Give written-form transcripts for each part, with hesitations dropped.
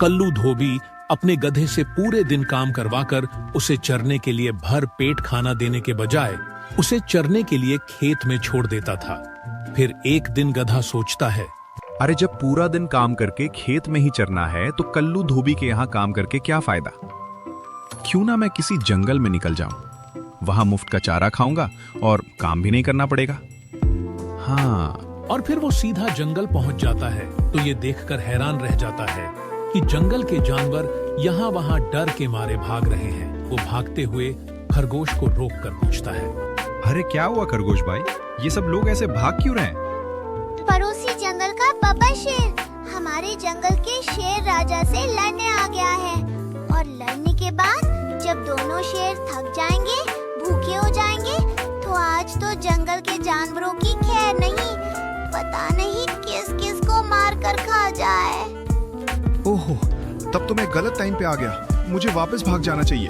कल्लू धोबी अपने गधे से पूरे दिन काम करवाकर उसे चरने के लिए भर पेट खाना देने के बजाय उसे चरने के लिए खेत में छोड़ देता था। फिर एक दिन गधा सोचता है, अरे जब पूरा दिन काम करके खेत में ही चरना है तो कल्लू धोबी के यहाँ काम करके क्या फायदा। क्यों ना मैं किसी जंगल में निकल जाऊं, वहां मुफ्त का चारा खाऊंगा और काम भी नहीं करना पड़ेगा। हाँ। और फिर वो सीधा जंगल पहुंच जाता है तो ये देखकर हैरान रह जाता है कि जंगल के जानवर यहाँ वहाँ डर के मारे भाग रहे हैं। वो भागते हुए खरगोश को रोककर पूछता है, अरे क्या हुआ खरगोश भाई, ये सब लोग ऐसे भाग क्यों रहे हैं? पड़ोसी जंगल का बब्बर शेर हमारे जंगल के शेर राजा से लड़ने आ गया है और लड़ने के बाद जब दोनों शेर थक जाएंगे, भूखे हो जाएंगे, तो आज तो जंगल के जानवरों की खैर नहीं, पता नहीं किस किस को मार कर खा जाए। ओहो, तब तो मैं गलत टाइम पे आ गया, मुझे वापस भाग जाना चाहिए।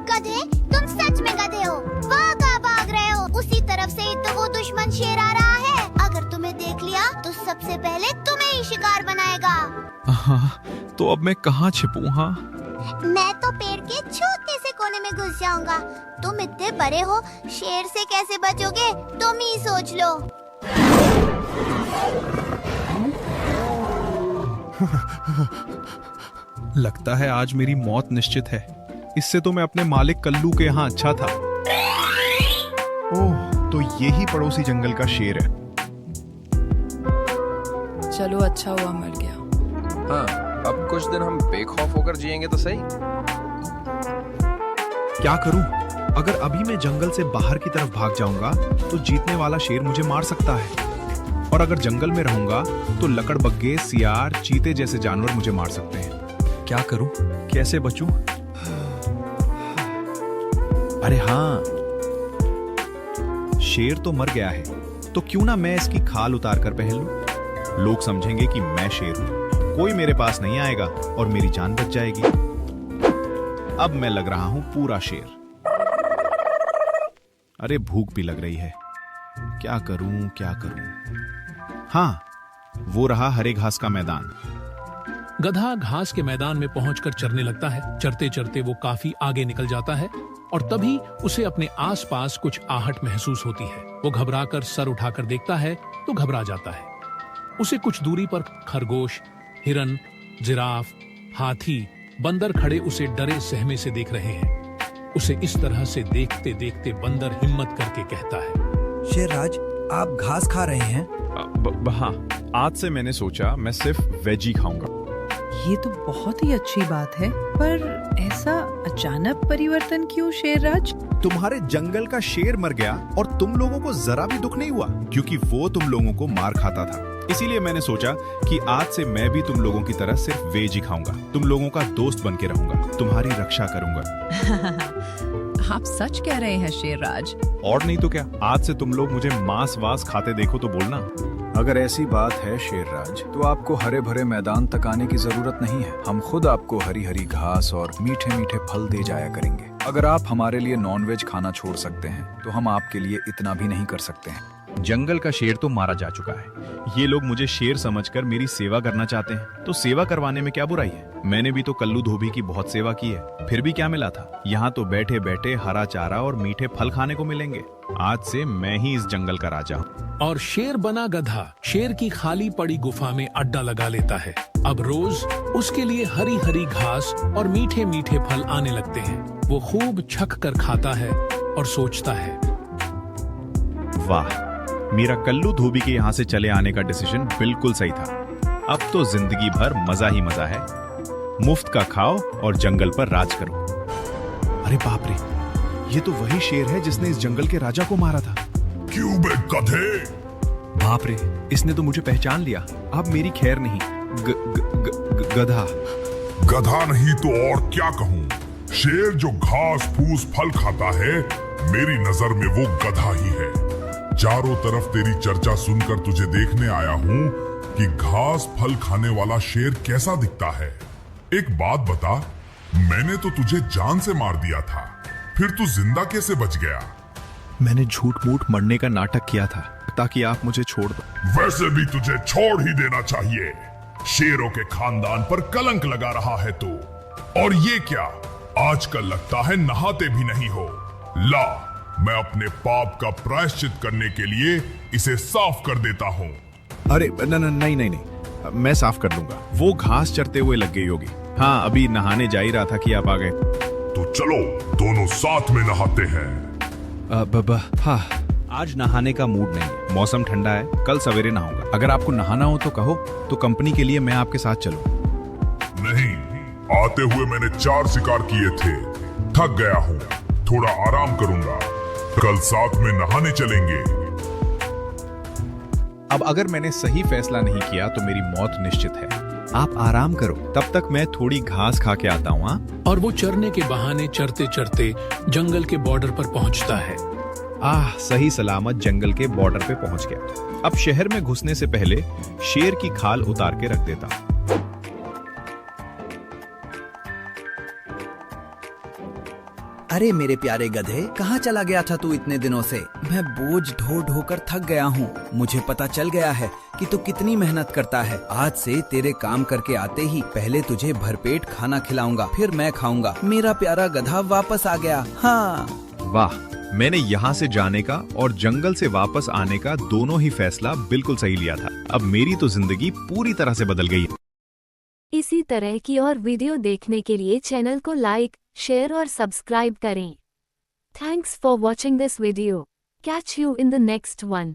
गधे, तुम सच में गधे हो, वहाँ कहाँ भाग रहे हो? उसी तरफ से ही तो वो दुश्मन शेर आ रहा है। अगर तुम्हें देख लिया तो सबसे पहले तुम्हें ही शिकार बनाएगा। हाँ, तो अब मैं कहाँ छिपूं? हाँ, मैं तो पेड़ के छोटे से कोने में घुस जाऊंगा। तुम इतने बड़े हो, शेर से कैसे बचोगे? तुम ही सोच लो। लगता है आज मेरी मौत निश्चित है। इससे तो मैं अपने मालिक कल्लू के यहाँ अच्छा था। ओह, तो यही पड़ोसी जंगल का शेर है। चलो अच्छा हुआ मर गया। हाँ, अब कुछ दिन हम बेखौफ होकर जिएंगे तो सही। क्या करूं? अगर अभी मैं जंगल से बाहर की तरफ भाग जाऊंगा तो जीतने वाला शेर मुझे मार सकता है, और अगर जंगल में रहूंगा तो लकड़बग्गे, सियार, चीते जैसे जानवर मुझे मार सकते हैं। क्या करूं? कैसे बचूं? अरे हाँ, शेर तो मर गया है, तो क्यों ना मैं इसकी खाल उतार कर पहन लूं? लोग समझेंगे कि मैं शेर हूं, कोई मेरे पास नहीं आएगा और मेरी जान बच जाएगी। अब मैं लग रहा हूं पूरा शेर। अरे भूख भी लग रही है, क्या करूं क्या करूं? हाँ, वो रहा हरे घास का मैदान। गधा घास के मैदान में पहुंचकर चरने लगता है। चरते चरते वो काफी आगे निकल जाता है और तभी उसे अपने आसपास कुछ आहट महसूस होती है। वो घबराकर सर उठाकर देखता है तो घबरा जाता है। उसे कुछ दूरी पर खरगोश, हिरन, जिराफ, हाथी, बंदर खड़े उसे डरे सहमे से देख रहे हैं। उसे इस तरह से देखते देखते बंदर हिम्मत करके कहता है, शेरराज, आप घास खा रहे हैं? हाँ, आज से मैंने सोचा मैं सिर्फ वेज ही खाऊंगा। ये तो बहुत ही अच्छी बात है, पर ऐसा अचानक परिवर्तन क्यों शेरराज? तुम्हारे जंगल का शेर मर गया और तुम लोगों को जरा भी दुख नहीं हुआ, क्योंकि वो तुम लोगों को मार खाता था। इसीलिए मैंने सोचा कि आज से मैं भी तुम लोगों की तरह सिर्फ वेज ही खाऊंगा, तुम लोगों का दोस्त बन के रहूंगा, तुम्हारी रक्षा करूंगा। आप सच कह रहे हैं शेरराज? और नहीं तो क्या, आज से तुम लोग मुझे मांस वास खाते देखो तो बोलना। अगर ऐसी बात है शेरराज, तो आपको हरे भरे मैदान तक आने की जरूरत नहीं है। हम खुद आपको हरी हरी घास और मीठे मीठे फल दे जाया करेंगे। अगर आप हमारे लिए नॉनवेज खाना छोड़ सकते हैं, तो हम आपके लिए इतना भी नहीं कर सकते हैं। जंगल का शेर तो मारा जा चुका है। ये लोग मुझे शेर समझकर मेरी सेवा करना चाहते हैं, तो सेवा करवाने में क्या बुराई है? मैंने भी तो कल्लू धोबी की बहुत सेवा की है, फिर भी क्या मिला था? यहाँ तो बैठे बैठे हरा चारा और मीठे फल खाने को मिलेंगे। आज से मैं ही इस जंगल का राजा हूँ। और शेर बना गधा शेर की खाली पड़ी गुफा में अड्डा लगा लेता है। अब रोज उसके लिए हरी हरी घास और मीठे मीठे फल आने लगते हैं। वो खूब छक कर खाता है और सोचता है, वाह, मेरा कल्लू धोबी के यहाँ से चले आने का डिसीजन बिल्कुल सही था। अब तो जिंदगी भर मजा ही मजा है। मुफ्त का खाओ और जंगल पर राज करो। अरे बाप रे, ये तो वही शेर है जिसने इस जंगल के राजा को मारा था। क्यों बे गधे? बाप रे, इसने तो मुझे पहचान लिया। अब मेरी खैर नहीं। गधा। गधा नहीं तो और क्या कहूँ? शेर जो घास फूस फल खाता है, मेरी नजर में वो गधा ही है। चारों तरफ तेरी चर्चा सुनकर तुझे देखने आया हूँ कि घास फल खाने वाला शेर कैसा दिखता है। एक बात बता, मैंने तो तुझे जान से मार दिया था, फिर तू जिंदा कैसे बच गया? मैंने झूठ मूठ मरने का नाटक किया था ताकि आप मुझे छोड़ दो। वैसे भी तुझे छोड़ ही देना चाहिए। शेरों के खानदान पर कलंक लगा रहा है तू। और ये क्या, आजकल लगता है नहाते भी नहीं हो। ला, मैं अपने पाप का प्रायश्चित करने के लिए इसे साफ कर देता हूँ। अरे नहीं नहीं नहीं, मैं साफ कर दूंगा। वो घास चरते हुए लग गई होगी। हाँ, अभी नहाने जा ही रहा था कि आप आ गए। तो चलो दोनों साथ में नहाते हैं। हाँ, आज नहाने का मूड नहीं है। मौसम ठंडा है, कल सवेरे नहाऊंगा। अगर आपको नहाना हो तो कहो, तो कंपनी के लिए मैं आपके साथ चलूं। नहीं, आते हुए मैंने 4 शिकार किए थे, थक गया हूँ, थोड़ा आराम करूंगा। कल साथ में नहाने चलेंगे। अब अगर मैंने सही फैसला नहीं किया तो मेरी मौत निश्चित है। आप आराम करो, तब तक मैं थोड़ी घास खा के आता हूँ। हाँ, और वो चरने के बहाने चरते चरते जंगल के बॉर्डर पर पहुंचता है। सही सलामत जंगल के बॉर्डर पे पहुंच गया। अब शहर में घुसने से पहले शेर की खाल उतार के रख देता। अरे मेरे प्यारे गधे, कहाँ चला गया था तू इतने दिनों से? मैं बोझ ढो ढोकर थक गया हूँ। मुझे पता चल गया है कि तू कितनी मेहनत करता है। आज से तेरे काम करके आते ही पहले तुझे भरपेट खाना खिलाऊंगा, फिर मैं खाऊंगा। मेरा प्यारा गधा वापस आ गया। हाँ, वाह, मैंने यहाँ से जाने का और जंगल से वापस आने का दोनों ही फैसला बिल्कुल सही लिया था। अब मेरी तो जिंदगी पूरी तरह से बदल गई है। इसी तरह की और वीडियो देखने के लिए चैनल को लाइक, शेयर और सब्सक्राइब करें। Thanks for watching this video. Catch you in the next one.